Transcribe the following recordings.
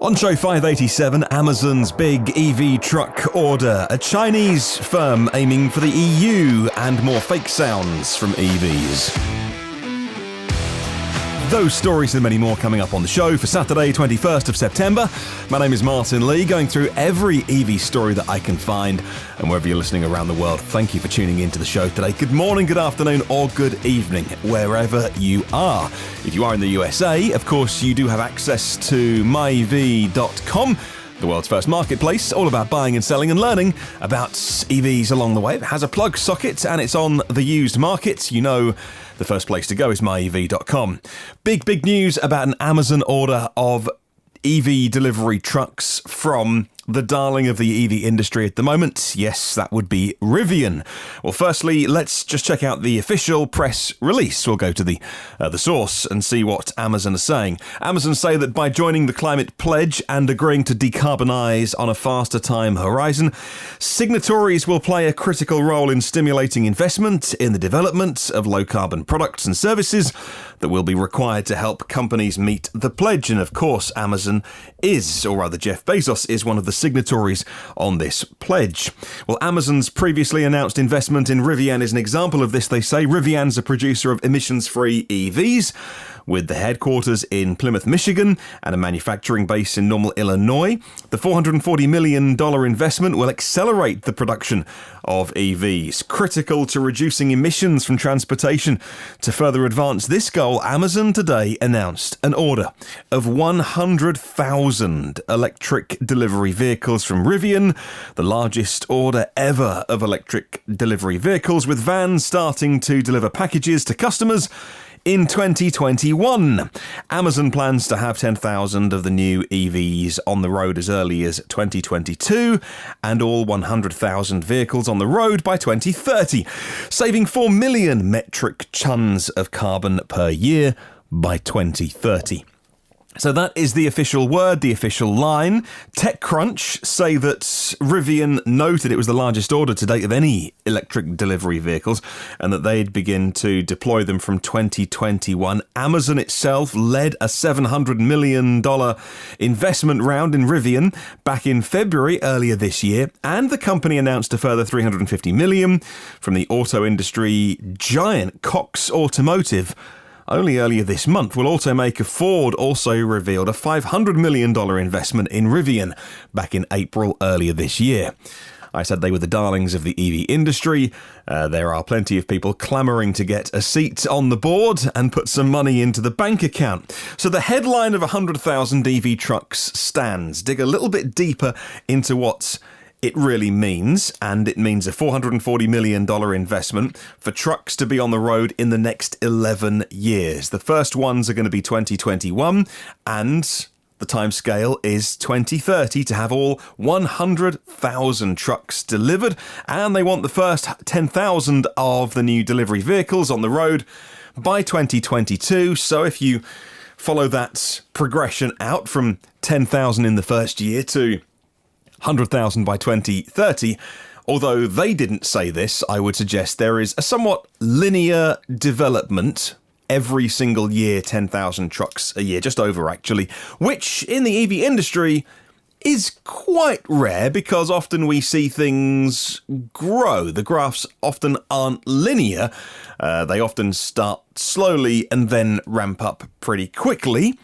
On show 587, Amazon's big EV truck order, a Chinese firm aiming for the EU, and more fake sounds from EVs. Those stories and many more coming up on the show for Saturday, 21st of September. My name is Martyn Lee, going through every EV story that I can find. And wherever you're listening around the world, thank you for tuning into the show today. Good morning, good afternoon, or good evening, wherever you are. If you are in the USA, of course, you do have access to myev.com. The world's first marketplace, all about buying and selling and learning about EVs along the way. It has a plug socket and it's on the used market. You know the first place to go is myev.com. Big news about an Amazon order of EV delivery trucks from the darling of the EV industry at the moment. Yes, that would be Rivian. Well, firstly, let's just check out the official press release. We'll go to the source and see what Amazon are saying. Amazon say that by joining the climate pledge and agreeing to decarbonise on a faster time horizon, signatories will play a critical role in stimulating investment in the development of low-carbon products and services that will be required to help companies meet the pledge. And of course, Amazon is, or rather Jeff Bezos is, one of the signatories on this pledge. Well, Amazon's previously announced investment in Rivian is an example of this, they say. Rivian's a producer of emissions-free EVs with the headquarters in Plymouth, Michigan, and a manufacturing base in Normal, Illinois. The $440 million investment will accelerate the production of EVs, critical to reducing emissions from transportation. To further advance this goal, Amazon today announced an order of 100,000 electric delivery vehicles from Rivian, the largest order ever of electric delivery vehicles, with vans starting to deliver packages to customers in 2021. Amazon plans to have 10,000 of the new EVs on the road as early as 2022 and all 100,000 vehicles on the road by 2030, saving 4 million metric tons of carbon per year by 2030. So that is the official word, the official line. TechCrunch say that Rivian noted it was the largest order to date of any electric delivery vehicles and that they'd begin to deploy them from 2021. Amazon itself led a $700 million investment round in Rivian back in February earlier this year, and the company announced a further $350 million from the auto industry giant Cox Automotive only earlier this month. Well, automaker Ford also revealed a $500 million investment in Rivian back in April earlier this year. I said they were the darlings of the EV industry. There are plenty of people clamouring to get a seat on the board and put some money into the bank account. So the headline of 100,000 EV trucks stands. Dig a little bit deeper into what it really means, and it means a $440 million investment for trucks to be on the road in the next 11 years. The first ones are going to be 2021, and the timescale is 2030 to have all 100,000 trucks delivered, and they want the first 10,000 of the new delivery vehicles on the road by 2022. So if you follow that progression out from 10,000 in the first year to 100,000 by 2030, although they didn't say this, I would suggest there is a somewhat linear development every single year, 10,000 trucks a year, just over actually, which in the EV industry is quite rare because often we see things grow. The graphs often aren't linear. They often start slowly and then ramp up pretty quickly.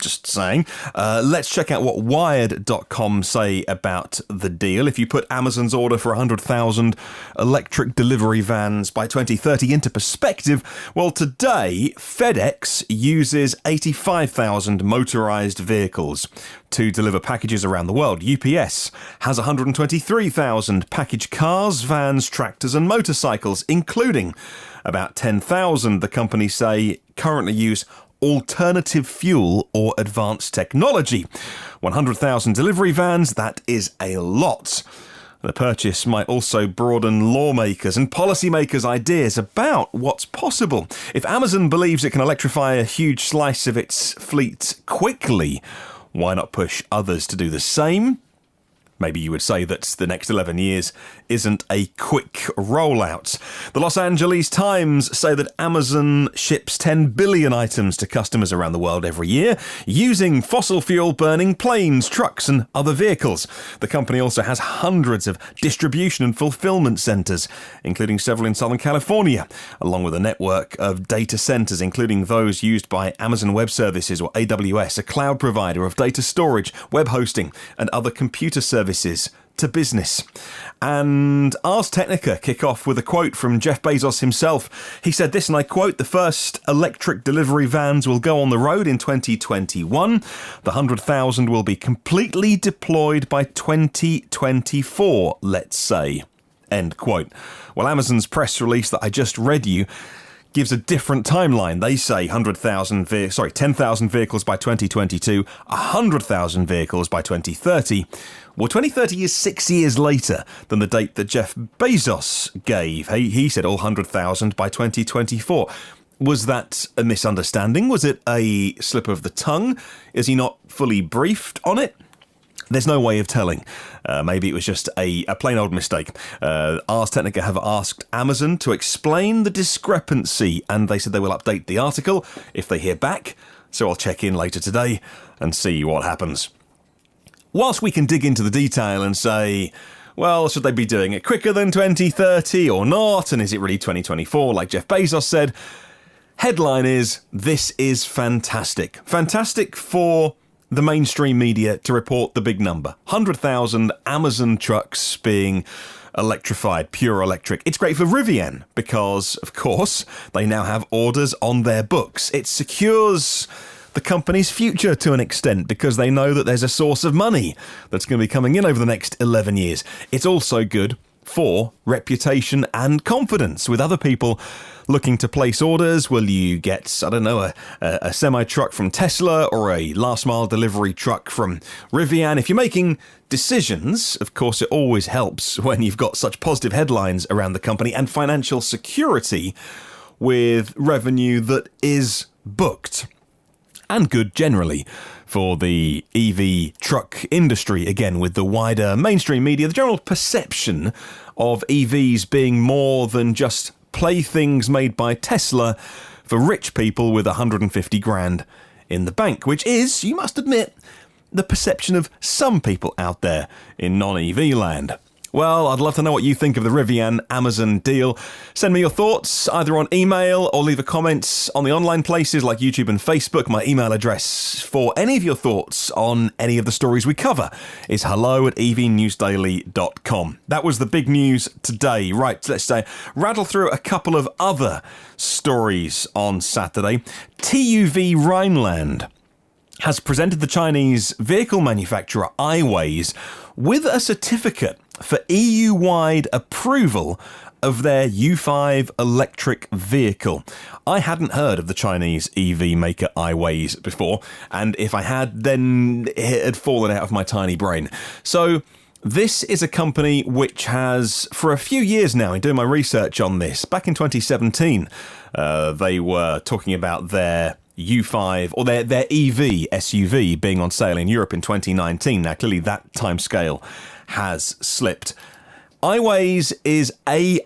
Just saying. Let's check out what Wired.com say about the deal. If you put Amazon's order for 100,000 electric delivery vans by 2030 into perspective, well, today FedEx uses 85,000 motorised vehicles to deliver packages around the world. UPS has 123,000 package cars, vans, tractors and motorcycles, including about 10,000, the company say, currently use alternative fuel or advanced technology. 100,000 delivery vans, that is a lot. The purchase might also broaden lawmakers' and policymakers' ideas about what's possible. If Amazon believes it can electrify a huge slice of its fleet quickly, why not push others to do the same? maybe you would say that the next 11 years isn't a quick rollout. The Los Angeles Times say that Amazon ships 10 billion items to customers around the world every year using fossil fuel burning planes, trucks and other vehicles. The company also has hundreds of distribution and fulfillment centers, including several in Southern California, along with a network of data centers, including those used by Amazon Web Services or AWS, a cloud provider of data storage, web hosting and other computer services to business. And Ars Technica kick off with a quote from Jeff Bezos himself. He said this, and I quote, "The first electric delivery vans will go on the road in 2021. The 100,000 will be completely deployed by 2024, let's say." End quote. Well, Amazon's press release that I just read you gives a different timeline. They say 10,000 vehicles by 2022, 100,000 vehicles by 2030. Well, 2030 is 6 years later than the date that Jeff Bezos gave. He said all 100,000 by 2024. Was that a misunderstanding? Was it a slip of the tongue? Is he not fully briefed on it? There's no way of telling. Maybe it was just a plain old mistake. Ars Technica have asked Amazon to explain the discrepancy, and they said they will update the article if they hear back. So I'll check in later today and see what happens. Whilst we can dig into the detail and say, well, should they be doing it quicker than 2030 or not? And is it really 2024 like Jeff Bezos said? Headline is, this is fantastic. Fantastic for the mainstream media to report the big number. 100,000 Amazon trucks being electrified, pure electric. It's great for Rivian because, of course, they now have orders on their books. It secures the company's future to an extent because they know that there's a source of money that's going to be coming in over the next 11 years. It's also good for reputation and confidence with other people looking to place orders. Will you get, I don't know, a semi-truck from Tesla or a last-mile delivery truck from Rivian? If you're making decisions, of course, it always helps when you've got such positive headlines around the company and financial security with revenue that is booked. And good generally for the EV truck industry, again, with the wider mainstream media, the general perception of EVs being more than just playthings made by Tesla for rich people with 150 grand in the bank, which is, you must admit, the perception of some people out there in non-EV land. Well, I'd love to know what you think of the Rivian Amazon deal. Send me your thoughts either on email or leave a comment on the online places like YouTube and Facebook. My email address for any of your thoughts on any of the stories we cover is hello@evnewsdaily.com. That was the big news today. Right, let's rattle through a couple of other stories on Saturday. TUV Rheinland has presented the Chinese vehicle manufacturer Aiways with a certificate for EU-wide approval of their U5 electric vehicle. I hadn't heard of the Chinese EV maker Aiways before, and if I had, then it had fallen out of my tiny brain. So this is a company which has, for a few years now, in doing my research on this, back in 2017, they were talking about their U5 or their EV SUV being on sale in Europe in 2019. Now, clearly that timescale has slipped. Aiways is AIWAIS.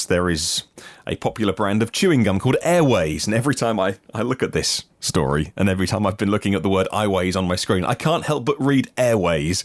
There is a popular brand of chewing gum called Airways, and every time I look at this story, and every time I've been looking at the word Aiways on my screen, I can't help but read Airways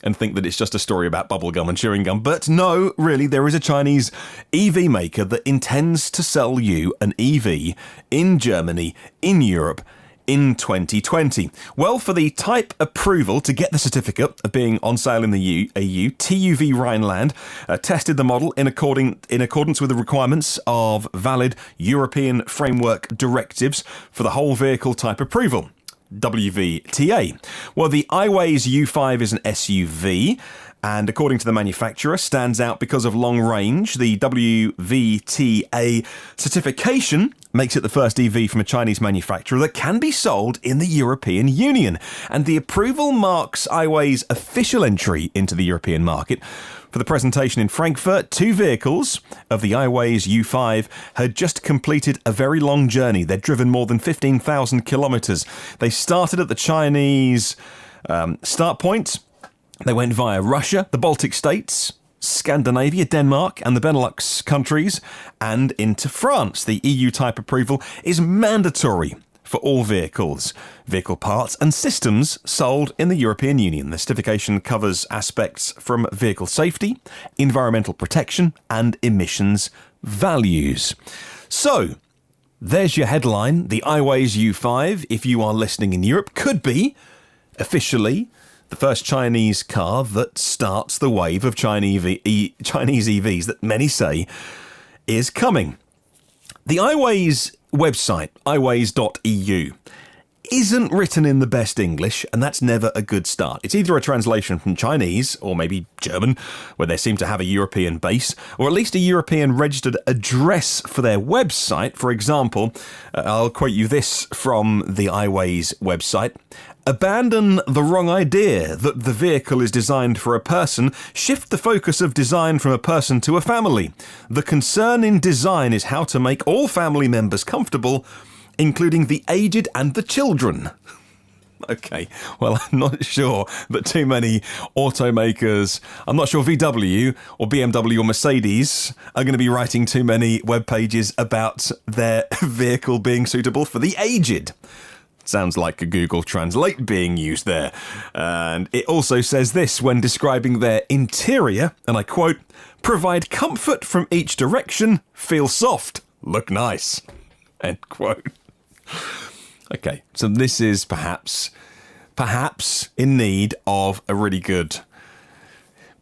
and think that it's just a story about bubblegum and chewing gum. But no, really, there is a Chinese EV maker that intends to sell you an EV in Germany, in Europe, in 2020. Well, for the type approval to get the certificate of being on sale in the EU, TUV Rheinland tested the model in accordance with the requirements of valid European Framework Directives for the whole vehicle type approval. WVTA. Well, the Aiways U5 is an SUV, and according to the manufacturer, stands out because of long range. The WVTA certification makes it the first EV from a Chinese manufacturer that can be sold in the European Union, and the approval marks Aiways' official entry into the European market. For the presentation in Frankfurt, two vehicles of the Aiways U5 had just completed a very long journey. They'd driven more than 15,000 kilometres. They started at the Chinese Start point, they went via Russia, the Baltic states, Scandinavia, Denmark, and the Benelux countries, and into France. The EU type approval is mandatory for all vehicles, vehicle parts and systems sold in the European Union. The certification covers aspects from vehicle safety, environmental protection, and emissions values. So, there's your headline. The Aiways U5, if you are listening in Europe, could be officially the first Chinese car that starts the wave of Chinese EVs that many say is coming. The Aiways website, aiways.eu, isn't written in the best English, and that's never a good start. It's either a translation from Chinese, or maybe German, where they seem to have a European base, or at least a European registered address for their website. For example, I'll quote you this from the Aiways website. Abandon the wrong idea that the vehicle is designed for a person. Shift the focus of design from a person to a family. The concern in design is how to make all family members comfortable, including the aged and the children. Okay, well, I'm not sure that too many automakers, I'm not sure VW or BMW or Mercedes are going to be writing too many web pages about their vehicle being suitable for the aged. Sounds like a Google Translate being used there. And it also says this when describing their interior, and I quote, provide comfort from each direction, feel soft, look nice, end quote. Okay, so this is perhaps in need of a really good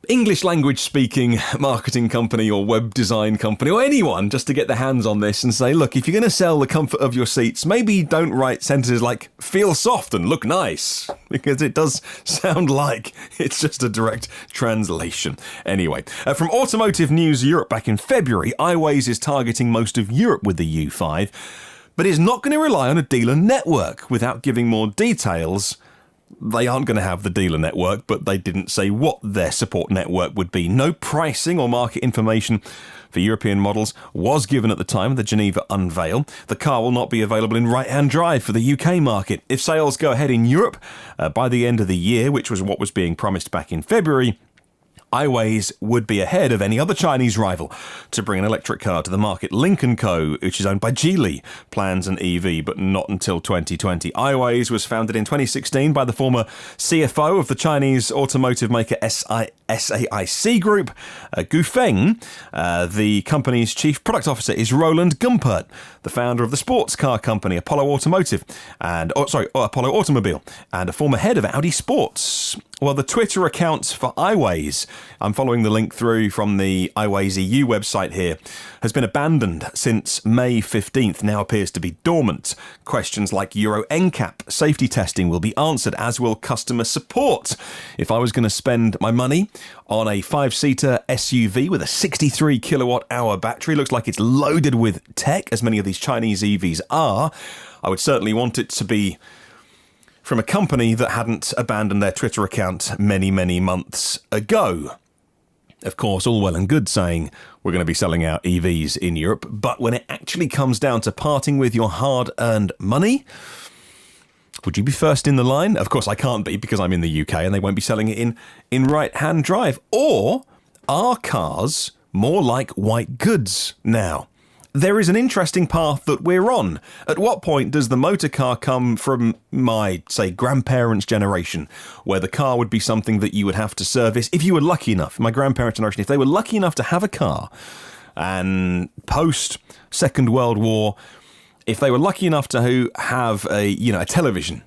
English language speaking marketing company or web design company or anyone just to get their hands on this and say, look, if you're going to sell the comfort of your seats, maybe don't write sentences like feel soft and look nice, because it does sound like it's just a direct translation. Anyway, from Automotive News Europe back in February, Aiways is targeting most of Europe with the U5, but is not going to rely on a dealer network. Without giving more details, they aren't going to have the dealer network, but they didn't say what their support network would be. No pricing or market information for European models was given at the time of the Geneva unveil. The car will not be available in right-hand drive for the UK market. If sales go ahead in Europe by the end of the year, which was what was being promised back in February, Aiways would be ahead of any other Chinese rival to bring an electric car to the market. Lynk & Co., which is owned by Geely, plans an EV, but not until 2020. Aiways was founded in 2016 by the former CFO of the Chinese automotive maker SAIC Group, Gu Feng. The company's chief product officer is Roland Gumpert, the founder of the sports car company Apollo Automobile, and a former head of Audi Sports. Well, the Twitter accounts for Aiways, I'm following the link through from the Aiways EU website here, has been abandoned since May 15th, now appears to be dormant. Questions like Euro NCAP safety testing will be answered, as will customer support. If I was going to spend my money on a 5-seater SUV with a 63 kilowatt hour battery, looks like it's loaded with tech, as many of these Chinese EVs are, I would certainly want it to be from a company that hadn't abandoned their Twitter account many, many months ago. Of course, all well and good saying we're going to be selling out EVs in Europe, but when it actually comes down to parting with your hard-earned money, would you be first in the line? Of course, I can't be, because I'm in the UK and they won't be selling it in right-hand drive. Or are cars more like white goods now? There is an interesting path that we're on. At what point does the motor car come from my, say, grandparents' generation, where the car would be something that you would have to service if you were lucky enough? My grandparents' generation, if they were lucky enough to have a car, and post Second World War, if they were lucky enough to have a television,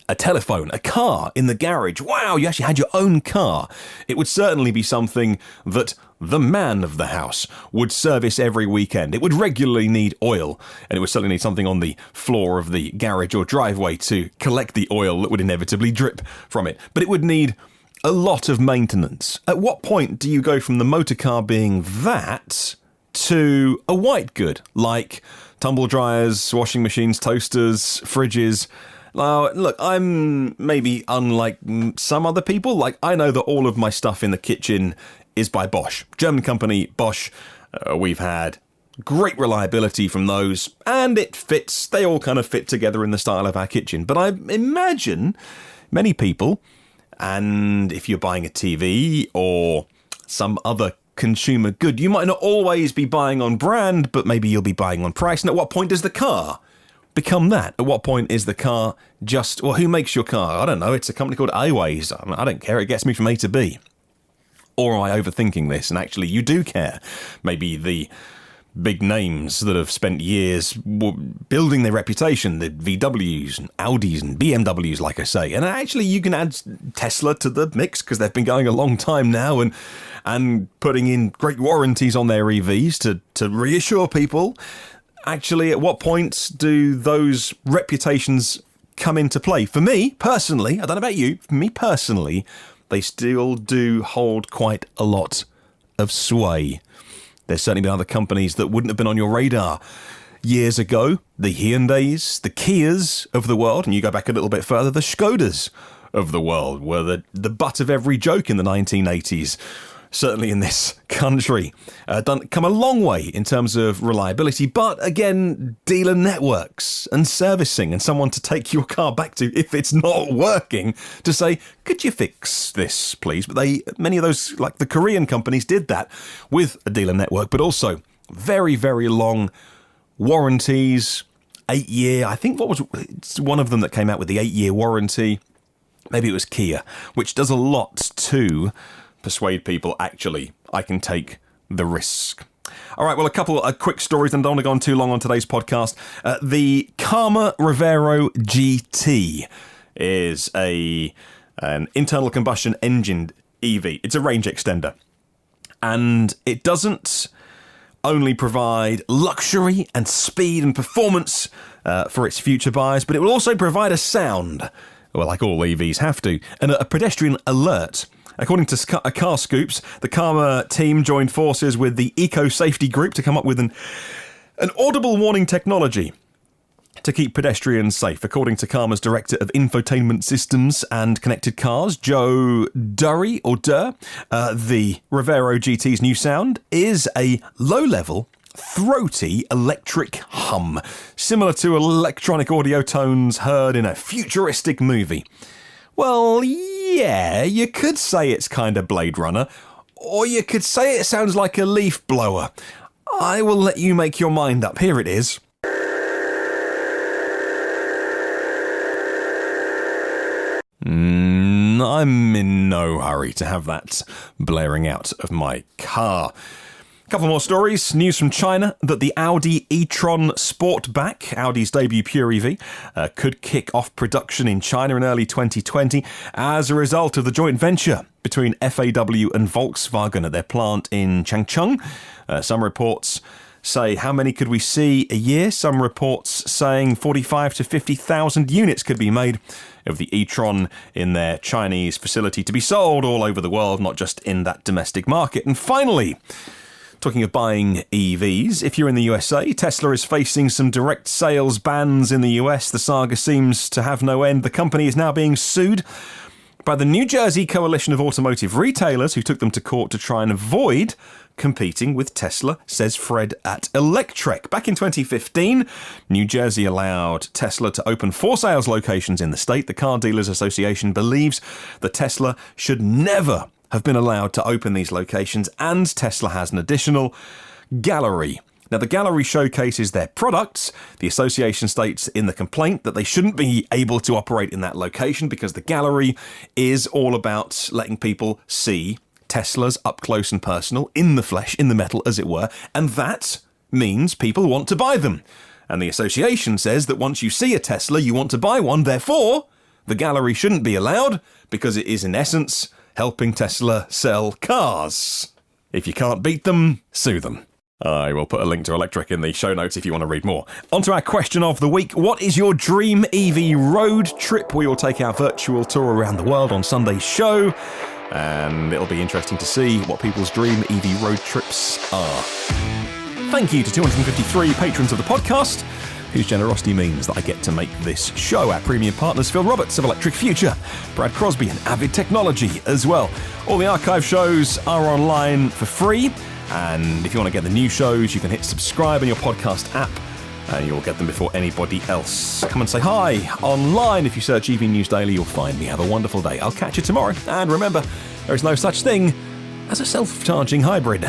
a telephone, a car in the garage, wow, you actually had your own car, it would certainly be something that the man of the house would service every weekend. It would regularly need oil, and it would certainly need something on the floor of the garage or driveway to collect the oil that would inevitably drip from it. But it would need a lot of maintenance. At what point do you go from the motor car being that to a white good, like tumble dryers, washing machines, toasters, fridges? Now, look, I'm maybe unlike some other people. Like, I know that all of my stuff in the kitchen is by Bosch. German company, Bosch. We've had great reliability from those, and it fits. They all kind of fit together in the style of our kitchen. But I imagine many people, and if you're buying a TV or some other consumer good, you might not always be buying on brand, but maybe you'll be buying on price. And at what point does the car become that? At what point is the car just, well, who makes your car? I don't know. It's a company called Aiways. I don't care. It gets me from A to B. Or am I overthinking this? And actually, you do care. Maybe the big names that have spent years building their reputation, the VWs and Audis and BMWs, like I say. And actually, you can add Tesla to the mix because they've been going a long time now and putting in great warranties on their EVs to reassure people. Actually, at what point do those reputations come into play? For me, personally, I don't know about you, for me personally, they still do hold quite a lot of sway. There's certainly been other companies that wouldn't have been on your radar years ago. The Hyundais, the Kias of the world, and you go back a little bit further, the Skodas of the world were the butt of every joke in the 1980s. Certainly in this country. Come a long way in terms of reliability, but again, dealer networks and servicing and someone to take your car back to if it's not working to say, could you fix this, please? But many of those, like the Korean companies, did that with a dealer network, but also very, very long warranties, 8-year. I think it's one of them that came out with the 8-year warranty. Maybe it was Kia, which does a lot to persuade people, actually, I can take the risk. All right, well, a couple of quick stories, and I don't want to go on too long on today's podcast. The Karma Revero GT is an internal combustion engine EV. It's a range extender. And it doesn't only provide luxury and speed and performance for its future buyers, but it will also provide a sound, well, like all EVs have to, and a pedestrian alert. According to Car Scoops, the Karma team joined forces with the Eco Safety Group to come up with an audible warning technology to keep pedestrians safe. According to Karma's Director of Infotainment Systems and Connected Cars, Joe Durry, the Revero GT's new sound is a low-level, throaty electric hum, similar to electronic audio tones heard in a futuristic movie. Well, yeah, you could say it's kind of Blade Runner, or you could say it sounds like a leaf blower. I will let you make your mind up. Here it is. I'm in no hurry to have that blaring out of my car. Couple more stories. News from China that the Audi e-tron Sportback, Audi's debut pure EV, could kick off production in China in early 2020 as a result of the joint venture between FAW and Volkswagen at their plant in Changchun. Some reports say, how many could we see a year? Some reports saying 45 to 50,000 units could be made of the e-tron in their Chinese facility to be sold all over the world, not just in that domestic market. And finally, talking of buying EVs, if you're in the USA, Tesla is facing some direct sales bans in the US. The saga seems to have no end. The company is now being sued by the New Jersey Coalition of Automotive Retailers, who took them to court to try and avoid competing with Tesla, says Fred at Electrek. Back in 2015, New Jersey allowed Tesla to open 4 sales locations in the state. The Car Dealers Association believes that Tesla should never have been allowed to open these locations, and Tesla has an additional gallery. Now, the gallery showcases their products. The association states in the complaint that they shouldn't be able to operate in that location because the gallery is all about letting people see Teslas up close and personal, in the flesh, in the metal, as it were, and that means people want to buy them. And the association says that once you see a Tesla, you want to buy one, therefore, the gallery shouldn't be allowed because it is, in essence, helping Tesla sell cars. If you can't beat them, sue them. I will put a link to Electrek in the show notes if you want to read more. On to our question of the week. What is your dream EV road trip? We will take our virtual tour around the world on Sunday's show, and it'll be interesting to see what people's dream EV road trips are. Thank you to 253 patrons of the podcast, whose generosity means that I get to make this show. Our premium partners, Phil Roberts of Electric Future, Brad Crosby and Avid Technology as well. All the archive shows are online for free, and if you want to get the new shows, you can hit subscribe in your podcast app and you'll get them before anybody else. Come and say hi online. If you search EV News Daily, you'll find me. Have a wonderful day. I'll catch you tomorrow. And remember, there is no such thing as a self-charging hybrid.